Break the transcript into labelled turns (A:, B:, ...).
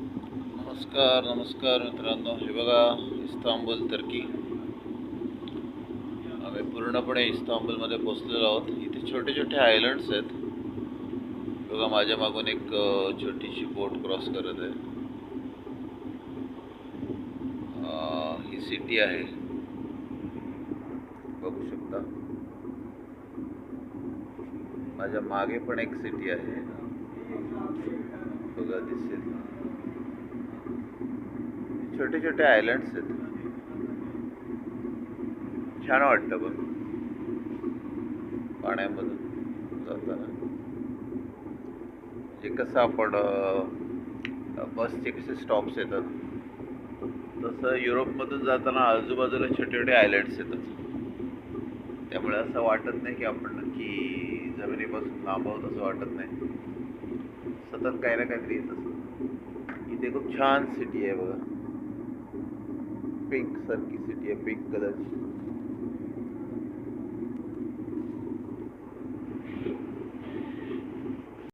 A: नमस्कार नमस्कार मित्रांनो, हे बघा इस्तांबूल तुर्की. आम्ही पूर्णपणे इस्तांबूलमध्ये पोहोचलेलो आहोत. इथे छोटे छोटे आयलंड्स आहेत. बघा माझ्या मागून एक छोटीशी बोट क्रॉस करत आहे. ही सिटी आहे, बघू शकता. माझ्या मागे पण एक सिटी आहे, बघा दिसेल. छोटे छोटे आयलंड्स आहेत, छान वाटतं बघ पाण्यामधून जाताना. जे कसं आपण बसचे कसे स्टॉप्स येतात, तसं युरोपमधून जाताना आजूबाजूला छोटे छोटे आयलंड्स येतात. त्यामुळे असं वाटत नाही की आपण नक्की जमिनीपासून लांब आहोत, असं वाटत नाही. सतत काही ना काहीतरी येत असतं. इथे खूप छान सिटी आहे बघा, पिंक सारखी सिटी आहे, पिंक कलरची.